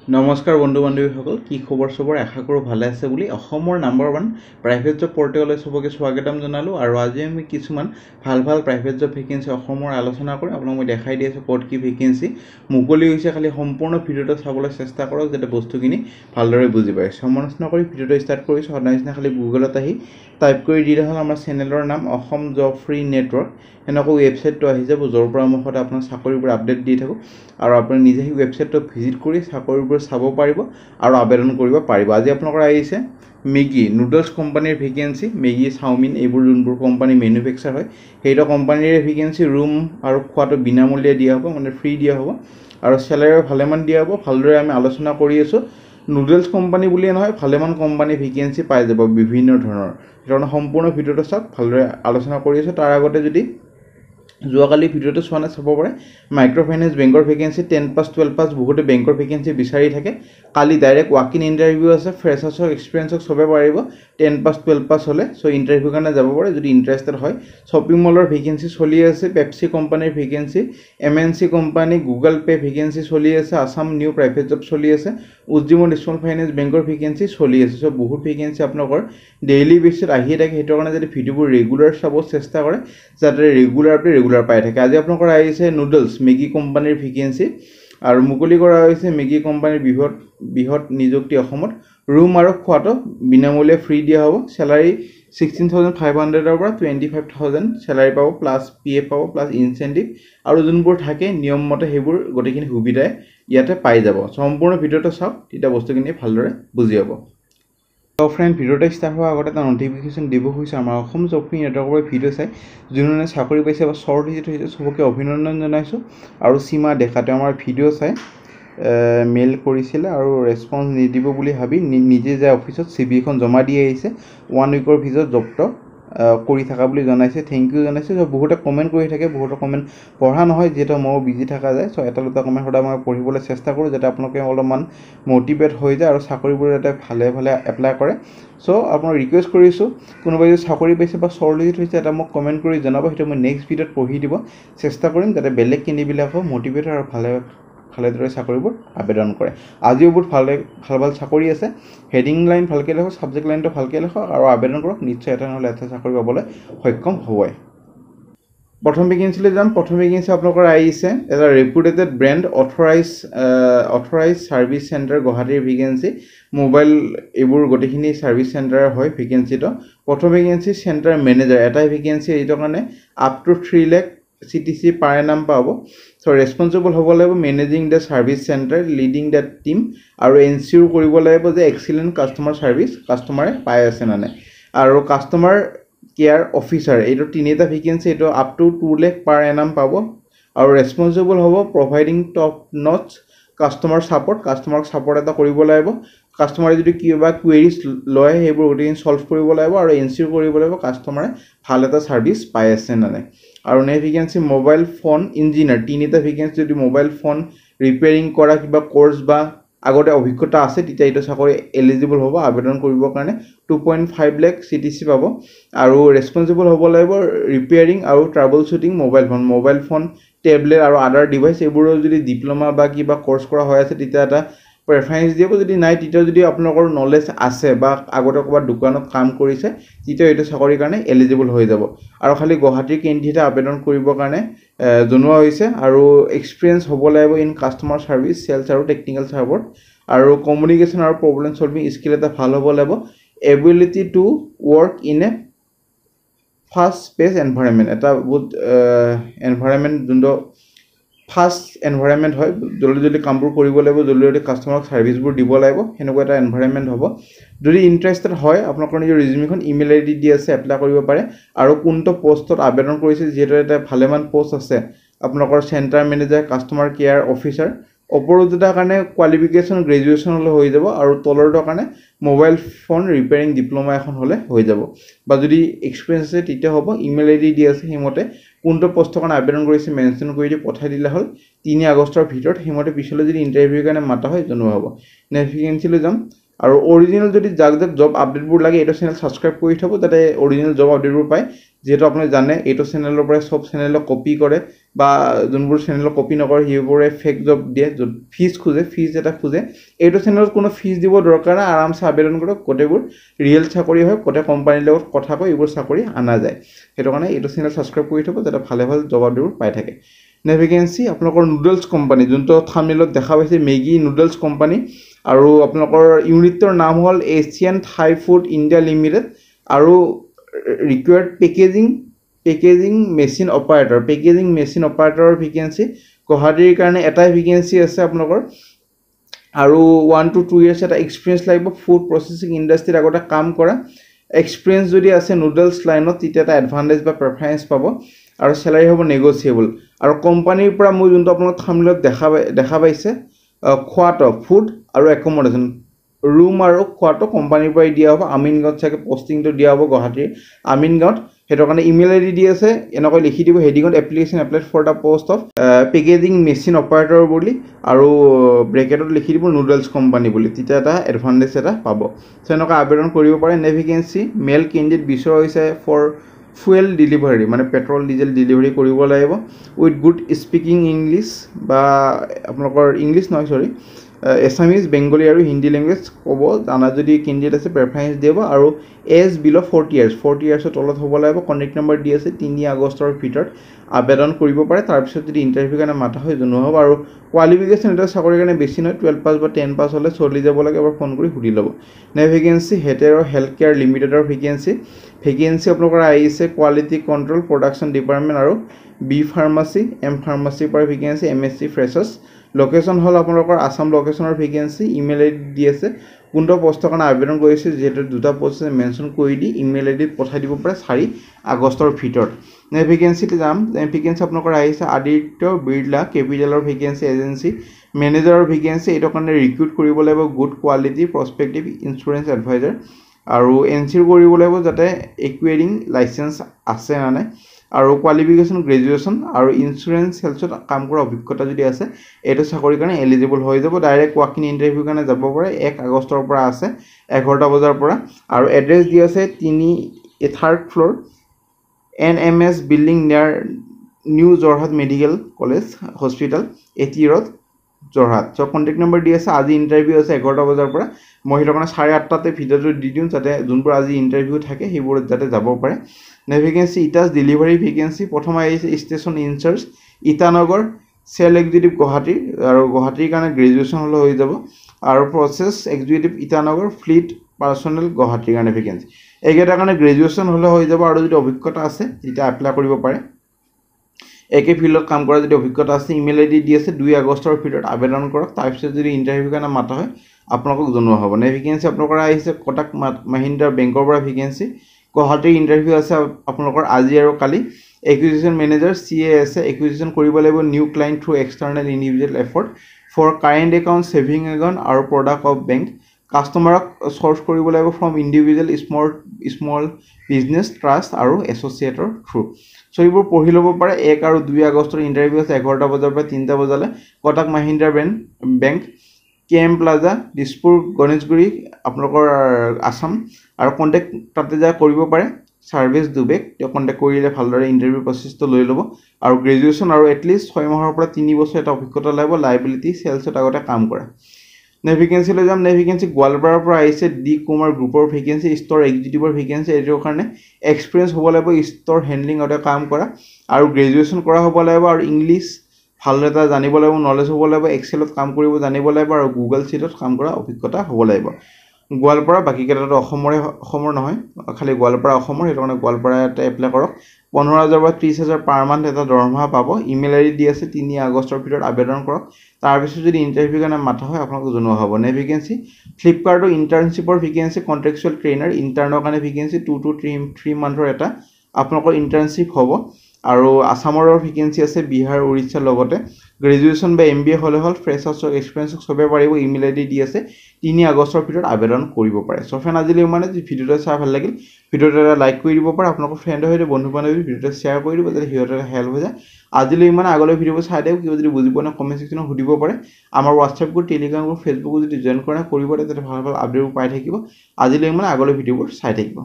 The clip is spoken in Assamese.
নমস্কাৰ বন্ধু বান্ধৱীসকল কি খবৰ সবৰ আশা কৰোঁ ভালে আছে বুলি অসমৰ নাম্বাৰ 1 প্ৰাইভেট জব পৰ্টেললৈ সবকে স্বাগতম জনালো আৰু আজি আমি কিছুমান ভাল প্ৰাইভেট জব ভেকেন্সি অসমৰ আলোচনা কৰিম আপোনাক মই দেখাই দি আছো ক'ত কি ভেকেন্সি মুকলি হৈছে খালি সম্পূৰ্ণ ভিডিওটো চাবলৈ চেষ্টা কৰক যাতে বস্তুখিনি ভালদৰে বুজি পায় সমস্ত নকৰি ভিডিওটো ষ্টাৰ্ট কৰিছো সদায়না খালি গুগলত আহি টাইপ কৰি দি হ'ল আমাৰ চেনেলৰ নাম অসম জব ফ্ৰী নেটৱৰ্ক এনেকৈ ৱেবছাইটটো আহি যাব য'ৰ পৰা মই সদায় আপোনাৰ চাকৰিবোৰ আপডেট দি থাকোঁ আৰু আপুনি নিজে সেই ৱেবছাইটটো ভিজিট কৰি চাকৰিবোৰ চাব পাৰিব আৰু আবেদন কৰিব পাৰিব আজি আপোনালোকৰ আহিছে মেগি নুডলছ কোম্পানীৰ ভেকেন্সি মেগি চাওমিন এইবোৰ যোনবোৰ কোম্পানী মেনুফেকচাৰ হয় সেইটো কোম্পানীৰ ভেকেন্সি ৰুম আৰু খোৱাটো বিনামূলীয়া দিয়া হ'ব মানে ফ্ৰী দিয়া হ'ব আৰু চেলাৰী ভালেমান দিয়া হ'ব ভালদৰে আমি আলোচনা কৰি আছোঁ নুডলছ কোম্পানী বুলিয়ে নহয় ভালেমান কোম্পানী ভেকেন্সি পাই যাব বিভিন্ন ধৰণৰ কাৰণ সম্পূৰ্ণ ভিডিওটো চাওক ভালদৰে আলোচনা কৰি আছোঁ তাৰ আগতে যদি যোৱাকালি ভিডিওটো চোৱা নাই চাব পাৰে মাইক্ৰ' ফাইনেন্স বেংকৰ ভেকেন্সি 10 পাছ 12 পাছ বহুতে বেংকৰ ভেকেন্সি বিচাৰি থাকে কালি ডাইৰেক্ট ৱাক ইন ইণ্টাৰভিউ আছে ফ্ৰেছাৰ্ছক এক্সপিৰিয়েঞ্চক সবে পাৰিব 10 পাছ 12 পাছ হ'লে চ' ইণ্টাৰভিউ কাৰণে যাব পাৰে যদি ইণ্টাৰেষ্টেড হয় শ্বপিং মলৰ ভেকেন্সি চলি আছে পেপচি কোম্পানীৰ vacancy MNC company Google pay' vacancy চলি আছে আছাম নিউ প্ৰাইভেট জব চলি আছে উজ্জীৱন স্মল ফাইনেন্স বেংকৰ ভেকেন্সি চলি আছে চ' বহুত ভেকেন্সি আপোনালোকৰ ডেইলি বেচিছত আহিয়ে থাকে সেইটো কাৰণে যদি ভিডিঅ'বোৰ ৰেগুলাৰ চাব চেষ্টা কৰে যাতে ৰেগুলাৰ পাই থাকে আজি আপোনালোকৰ আহিছে নুডলছ মেগি কোম্পানীৰ ভেকেন্সি আৰু মুকলি কৰা হৈছে মেগি কোম্পানীৰ বৃহৎ নিযুক্তি অসমত ৰুম আৰু খোৱাটো বিনামূলীয়া ফ্ৰী দিয়া হ'ব চেলাৰী 16,500 পৰা 25,000 চেলাৰী পাব প্লাছ PF পাব প্লাছ ইনচেন্টিভ আৰু যোনবোৰ থাকে নিয়ম মতে সেইবোৰ গোটেইখিনি সুবিধাই ইয়াতে পাই যাব সম্পূৰ্ণ ভিডিঅ'টো চাওক তেতিয়া বস্তুখিনি ভালদৰে বুজি পাব ফ্ৰেণ্ড ভিডিওটা ষ্টাৰ্ট হোৱাৰ আগতে এটা নটিফিকেশ্যন দিব হৈছে আমাৰ অসম জব ফ্ৰী নেটৱৰ্কৰ ভিডিঅ' চাই যোনে চাকৰি পাইছে বা শ্বৰ্ট লিষ্ট হৈছে সবকে অভিনন্দন জনাইছোঁ আৰু সীমা দেখাতে আমাৰ ভিডিঅ' চাই মেইল কৰিছিলে আৰু ৰেছপন্স নিদিব বুলি ভাবি নিজে যায় অফিচত CV এখন জমা দি আহিছে 1 উইকৰ ভিতৰত জবটো কৰি থকা বুলি জনাইছে থেংক ইউ জনাইছে চ' বহুতে কমেণ্ট কৰি থাকে বহুতে কমেণ্ট পঢ়া নহয় যিহেতু মই বিজি থকা যায় চ' এটা দুটা কমেণ্ট সদায় মই পঢ়িবলৈ চেষ্টা কৰোঁ যাতে আপোনালোকে অলপমান মটিভেট হৈ যায় আৰু চাকৰিবোৰ যাতে ভালে এপ্লাই কৰে চ' আপোনাক ৰিকুৱেষ্ট কৰিছোঁ কোনোবাই যদি চাকৰি পাইছে বা শ্বৰ্ট লিষ্ট হৈছে এটা মোক কমেণ্ট কৰি জনাব সেইটো মই নেক্সট ভিডিঅ'ত পঢ়ি দিব চেষ্টা কৰিম যাতে বেলেগ কেণ্ডিডেটবিলাকো মটিভেট আৰু ভালদৰে চাকৰিবোৰ আবেদন কৰে আজিও বহুত ভাল চাকৰি আছে হেডিং লাইন ভালকৈ লিখক ছাবজেক্ট লাইনটো ভালকৈ লিখক আৰু আবেদন কৰক নিশ্চয় এটা নহ'লে এটা চাকৰি পাবলৈ সক্ষম হ'বই প্ৰথম ভেকেন্সিলৈ যাম প্ৰথম ভেকেন্সি আপোনালোকৰ আহিছে এটা reputed brand authorise service centre গুৱাহাটীৰ ভেকেন্সি মোবাইল এইবোৰ গোটেইখিনি ছাৰ্ভিচ চেণ্টাৰ হয় ভেকেন্সিটো প্ৰথম ভেকেন্সি চেণ্টাৰ মেনেজাৰ এটাই ভেকেন্সি এইটো কাৰণে আপ টু 3 লাখ CTC পাৰ এনাম পাব চ' ৰেছপন্সিবল হ'ব লাগিব managing the service centre leading the team আৰু এনচিঅ'ৰ কৰিব লাগিব যে এক্সিলেণ্ট কাষ্টমাৰ ছাৰ্ভিচ কাষ্টমাৰে পাই আছে নে নাই আৰু কাষ্টমাৰ কেয়াৰ অফিচাৰ এইটো তিনিটা ভেকেন্সি এইটো আপ টু 2 লাখ পাৰ এনাম পাব আৰু ৰেছপন্সিবল হ'ব providing top notes customer support এটা কৰিব লাগিব কাষ্টমাৰে যদি কিবা কুৱেৰিজ লয় সেইবোৰ গোটেইখিনি ছল্ভ কৰিব লাগিব আৰু এনচিঅ'ৰ কৰিব লাগিব কাষ্টমাৰে ভাল এটা ছাৰ্ভিচ পাই আছে নে নাই আৰু next vacancy mobile phone engineer তিনিটা ভেকেন্সি যদি মোবাইল ফোন ৰিপেয়াৰিং কৰা কিবা কোৰ্চ বা আগতে অভিজ্ঞতা আছে তেতিয়া এইটো চাকৰি এলিজিবল হ'ব আবেদন কৰিবৰ কাৰণে 2.5 লাখ CTC পাব আৰু ৰেছপন্সিবল হ'ব লাগিব ৰিপেয়াৰিং আৰু trouble shooting mobile phone tablet আৰু আদাৰ ডিভাইচ এইবোৰৰ যদি ডিপ্ল'মা বা কিবা কোৰ্চ কৰা হৈ আছে তেতিয়া এটা প্ৰেফাৰেঞ্চ দিব যদি নাই তেতিয়া যদি আপোনালোকৰ নলেজ আছে বা আগতে ক'ৰবাত দোকানত কাম কৰিছে তেতিয়া এইটো চাকৰিৰ কাৰণে এলিজিবল হৈ যাব আৰু খালি গুৱাহাটীৰ কেণ্ডিডেটে আবেদন কৰিবৰ কাৰণে জনোৱা হৈছে আৰু এক্সপিৰিয়েঞ্চ হ'ব লাগিব ইন কাষ্টমাৰ ছাৰ্ভিচ চেলছ আৰু টেকনিকেল ছাপৰ্ট আৰু কমিউনিকেশ্যন আৰু প্ৰব্লেম ছলভিং স্কিল এটা ভাল হ'ব লাগিব ability to work in a fast pace environment এটা বহুত এনভাইৰনমেণ্ট যোনটো ফাষ্ট এনভাইৰনমেণ্ট হয় জলদি কামবোৰ কৰিব লাগিব জলদি কাষ্টমাৰক ছাৰ্ভিচবোৰ দিব লাগিব সেনেকুৱা এটা এনভাইৰনমেণ্ট হ'ব যদি ইণ্টাৰেষ্টেড হয় আপোনালোকৰ নিজৰ ৰিজিউমিখন ইমেইল ID দি আছে এপ্লাই কৰিব পাৰে আৰু কোনটো পোষ্টত আবেদন কৰিছে যিহেতু এটা ভালেমান পোষ্ট আছে আপোনালোকৰ centre manager customer care officer ওপৰৰ দুটাৰ কাৰণে কোৱালিফিকেশ্যন গ্ৰেজুৱেশ্যন হ'লে হৈ যাব আৰু তলৰটোৰ কাৰণে মোবাইল ফোন ৰিপেয়াৰিং ডিপ্ল'মা এখন হ'লে হৈ যাব বা যদি এক্সপিৰিয়েঞ্চ আছে তেতিয়া হ'ব ইমেইল ID দি আছে সেইমতে কোনটো পোষ্টৰ কাৰণে আবেদন কৰিছে মেনশ্যন কৰি দি পঠাই দিলে হ'ল 3 আগষ্টৰ ভিতৰত সেইমতে পিছলৈ যদি ইণ্টাৰভিউৰ কাৰণে মাতা হয় জনোৱা হ'ব নেক্সট ভেকেন্সিলৈ যাম আৰু অৰিজিনেল যদি যাক জব আপডেটবোৰ লাগে এইটো চেনেল ছাবস্ক্ৰাইব কৰি থ'ব যাতে অৰিজিনেল জব আপডেটবোৰ পায় যেহেতু আপুনি জানে এইটো চেনেলৰ পৰা সব চেনেলক কপি কৰে বা যোনবোৰ চেনেলক কপি নকৰে সেইবোৰে ফেক জব দিয়ে য'ত ফিজ খোজে ফিজ এটা খোজে এইটো চেনেলত কোনো ফিজ দিব দৰকাৰ নাই আৰামছে আবেদন কৰক গোটেইবোৰ ৰিয়েল চাকৰি হয় গোটেই কোম্পানীৰ লগত কথা কৈ এইবোৰ চাকৰি আনা যায় সেইটো কাৰণে এইটো চেনেল ছাবস্ক্ৰাইব কৰি থ'ব যাতে ভালে ভাল জব আপডেটবোৰ পাই থাকে নেভিগেঞ্চি আপোনালোকৰ নুডলছ কোম্পানী যোনটো থাম্বনেইলত দেখা পাইছে মেগী নুডলছ কোম্পানী আৰু আপোনালোকৰ ইউনিটৰ নাম হ'ল Asian Thai food India limited আৰু ৰিকুৱাৰ্ড পেকেজিং মেচিন অপাৰেটৰৰ ভেকেঞ্চি গুৱাহাটীৰ কাৰণে এটাই ভেকেঞ্চি আছে আপোনালোকৰ আৰু 1 to 2 ইয়াৰ্ছ এটা এক্সপিৰিয়েঞ্চ লাগিব ফুড প্ৰচেছিং ইণ্ডাষ্ট্ৰীত আগতে কাম কৰা এক্সপিৰিয়েঞ্চ যদি আছে নুডলছ লাইনত তেতিয়া এটা এডভান্টেজ বা প্ৰেফাৰেঞ্চ পাব আৰু স্যালাৰি হ'ব নেগোচিয়েবল আৰু কোম্পানীৰ পৰা মই যোনটো আপোনালোক থাম্বনেইলত দেখা পাইছে খোৱাটো ফুড আৰু একমোডেশ্যন ৰুম আৰু খোৱাটো কোম্পানীৰ পৰাই দিয়া হ'ব আমিনগাঁৱত চাগে পোষ্টিংটো দিয়া হ'ব গুৱাহাটীৰ আমিনগাঁৱত সেইটো কাৰণে ইমেইল আইডি দি আছে এনেকৈ লিখি দিব হেডিঙত application applied for the post of packaging machine operator বুলি আৰু ব্ৰেকেটত লিখি দিব নুডলছ কোম্পানী বুলি তেতিয়া এটা এডভান্টেজ এটা পাব চ' এনেকুৱা আবেদন কৰিব পাৰে নেভিগেঞ্চি মেল কেণ্ডিডেট বিচৰা হৈছে ফৰ ফুয়েল ডেলিভাৰী মানে পেট্ৰল ডিজেল ডেলিভাৰী কৰিব লাগিব উইথ গুড স্পিকিং ইংলিছ বা আপোনালোকৰ ইংলিছ নহয় চৰি এছামিজ বেংগলী আৰু হিন্দী লেংগুৱেজ ক'ব জানা যদি কেণ্ডিডেট আছে প্ৰেফাৰেঞ্চ দিব আৰু এজ বিল' 40 ইয়াৰ্ছৰ তলত হ'ব লাগিব কণ্টেক্ট নম্বৰ দি আছে 3 আগষ্টৰ ভিতৰত আবেদন কৰিব পাৰে তাৰপিছত যদি ইণ্টাৰভিউ কাৰণে মাতা হয় জনোৱা হ'ব আৰু কোৱালিফিকেশ্যন এটা চাকৰিৰ কাৰণে বেছি নহয় 12 পাছ বা 10 পাছ হ'লে চলি যাব লাগে এবাৰ ফোন কৰি সুধি ল'ব নেভিগেঞ্চি হেটেৰ হেল্থ কেয়াৰ লিমিটেডৰ ভেকেঞ্চি আপোনালোকৰ আহিছে কোৱালিটি কণ্ট্ৰল প্ৰডাকশ্যন ডিপাৰ্টমেণ্ট আৰু বি ফাৰ্মাচী এম ফাৰ্মাচীৰ পৰা ভেকেঞ্চি MSc ফ্ৰেছাৰ্ছ লোকেশ্যন হ'ল আপোনালোকৰ আসাম লোকেশ্যনৰ ভেকেঞ্চি ইমেইল আইডি দি আছে কোনটো পোষ্টৰ কাৰণে আবেদন কৰিছে যিহেতু দুটা পোষ্ট মেনশ্যন কৰি দি ইমেইল আইডিত পঠাই দিব পাৰে 4 আগষ্টৰ ভিতৰত ভেকেঞ্চিত যাম ভেকেঞ্চি আপোনালোকৰ আহিছে আদিত্য বিৰলা কেপিটেলৰ ভেকেঞ্চি এজেঞ্চি মেনেজাৰৰ ভেকেঞ্চি এইটো কাৰণে ৰিক্ৰুট কৰিব লাগিব good quality prospective insurance advisor আৰু এনচিৰ কৰিব লাগিব যাতে একুৱেৰিং লাইচেঞ্চ আছে মানে আৰু কোৱালিফিকেশ্যন গ্ৰেজুৱেশ্যন আৰু ইঞ্চুৰেঞ্চ সেলছত কাম কৰা অভিজ্ঞতা যদি আছে এইটো চাকৰিৰ কাৰণে এলিজিবল হৈ যাব ডাইৰেক্ট ৱাক ইন ইণ্টাৰভিউ কাৰণে যাব পাৰে 1 আগষ্টৰ পৰা আছে 11টা বজাৰ পৰা আৰু এড্ৰেছ দি আছে 3rd ফ্ল'ৰ NMS বিল্ডিং নিয়াৰ new Jorhat medical college hospital এটি ৰোড যোৰহাট চ' কণ্টেক্ট নম্বৰ দি আছে আজি ইণ্টাৰভিউ আছে 11টা বজাৰ পৰা মই সেইটো কাৰণে 8:30তে ভিডিঅ'টো দি দিম যাতে যোনবোৰ আজি ইণ্টাৰভিউ থাকে সেইবোৰত যাতে যাব পাৰে নেভিগেঞ্চি ইটাছ ডেলিভাৰী ভেকেঞ্চি প্ৰথম আহিছে station in charge Itanagar sale executive Guwahati আৰু গুৱাহাটীৰ কাৰণে গ্ৰেজুৱেশ্যন হ'লে হৈ যাব আৰু process executive Itanagar fleet personnel গুৱাহাটীৰ কাৰণে ভেকেঞ্চি এইকেইটাৰ কাৰণে গ্ৰেজুৱেশ্যন হ'লে হৈ যাব আৰু যদি অভিজ্ঞতা আছে তেতিয়া এপ্লাই কৰিব পাৰে একে ফিল্ডত কাম কৰা যদি অভিজ্ঞতা আছে ইমেইল আইডি দি আছে 2 আগষ্টৰ ভিতৰত আবেদন কৰক তাৰপিছত যদি ইণ্টাৰভিউ কাৰণে মাতা হয় আপোনালোকক জনোৱা হ'ব ভেকেঞ্চি আপোনালোকৰ আহিছে কোটাক মাহিন্দ্ৰা বেংকৰ পৰা ভেকেঞ্চি গুৱাহাটীৰ ইণ্টাৰভিউ আছে আপোনালোকৰ আজি আৰু কালি একুইজিশ্যন মেনেজাৰ CAS একুইজিশ্যন কৰিব লাগিব new client through external individual effort for current account saving account আৰু প্ৰডাক্ট অফ বেংক কাষ্টমাৰক চৰ্চ কৰিব লাগিব from individual small business trust আৰু এছ'চিয়েটৰ থ্ৰু চ' এইবোৰ পঢ়ি ল'ব পাৰে 1 আৰু 2 আগষ্টৰ ইণ্টাৰভিউ আছে 11টা বজাৰ পৰা 3টা বজালৈ Kotak Mahindra bank KM plaza Dispur Ganeshguri আপোনালোকৰ আসাম আৰু কণ্টেক্ট তাতে যা কৰিব পাৰে সাৰ্ভিস দুবেক কণ্টেক্ট কৰিলে ভালদৰে ইণ্টাৰভিউ প্ৰচেছটো লৈ ল'ব আৰু গ্ৰেজুৱেশ্যন আৰু এটলিষ্ট 6 মাহৰ পৰা 3 বছৰ এটা অভিজ্ঞতা লাগিব লাইবিলিটি সেলছত আগতে কাম কৰা নেভিগেঞ্চি লৈ যাম নেভিগেঞ্চি গোৱালপাৰাৰ পৰা আহিছে ডি কুমাৰ গ্ৰুপৰ ভেকেঞ্চি ষ্ট'ৰ এক্সিকিউটিভৰ ভেকেঞ্চি এইটোৰ কাৰণে এক্সপিৰিয়েঞ্চ হ'ব লাগিব ষ্ট'ৰ হেণ্ডলিং আগতে কাম কৰা আৰু গ্ৰেজুৱেশ্যন কৰা হ'ব লাগিব আৰু ইংলিছ ভালদৰে এটা জানিব লাগিব নলেজ হ'ব লাগিব এক্সেলত কাম কৰিব জানিব লাগিব আৰু গুগল শ্বীটত কাম কৰা অভিজ্ঞতা হ'ব লাগিব গোৱালপাৰা বাকি কেইটাটো অসমৰ নহয় খালি গোৱালপাৰা অসমৰ সেইটো কাৰণে গোৱালপাৰাতে এপ্লাই কৰক 15,000 বা 30,000 পাৰ মান্থ এটা দৰমহা পাব ইমেইল আইডি দি আছে 3 আগষ্টৰ ভিতৰত আবেদন কৰক তাৰপিছত যদি ইণ্টাৰভিউ কাৰণে মাতা হয় আপোনালোকক জনোৱা হ'ব ভেকেঞ্চি ফ্লিপকাৰ্টৰ ইণ্টাৰ্ণশ্বিপৰ ভেকেঞ্চি কণ্ট্ৰেকচুৱেল ট্ৰেইনাৰ ইণ্টাৰ্ণৰ কাৰণে ভেকেঞ্চি 2 to 3 মান্থৰ এটা আপোনালোকৰ ইণ্টাৰ্ণশ্বিপ হ'ব আৰু আসামৰ ভেকেঞ্চি আছে বিহাৰ উৰিষ্যাৰ লগতে গ্ৰেজুৱেশ্যন বা MBA হ'লে হ'ল ফ্ৰেছাৰ্ছৰ এক্সপিৰিয়েঞ্চ চবে পাৰিব ইমেইল আইডি দি আছে 3 আগষ্টৰ ভিতৰত আবেদন কৰিব পাৰে চ' ফ্ৰেণ্ড আজিলৈ মানে ভিডিঅ'টো চাই ভাল লাগিল ভিডিঅ'টো এটা লাইক কৰি দিব পাৰে আপোনালোকৰ ফ্ৰেণ্ডৰ সৈতে বন্ধু বান্ধৱী ভিডিঅ'টো শ্বেয়াৰ কৰি দিব যাতে সিহঁতৰ হেল্প হৈ যায় আজিলৈ মানে আগলৈ ভিডিঅ'বোৰ চাই দিয়ক কিবা যদি বুজি পোৱা নাই কমেণ্ট ছেকশ্যনত সুধিব পাৰে আমাৰ WhatsApp group Telegram group Facebook যদি জইন কৰা কৰিব তেতিয়া ভাল ভাল আপডেটবোৰ পাই থাকিব আজিলৈ মানে আগলৈ ভিডিঅ'বোৰ চাই থাকিব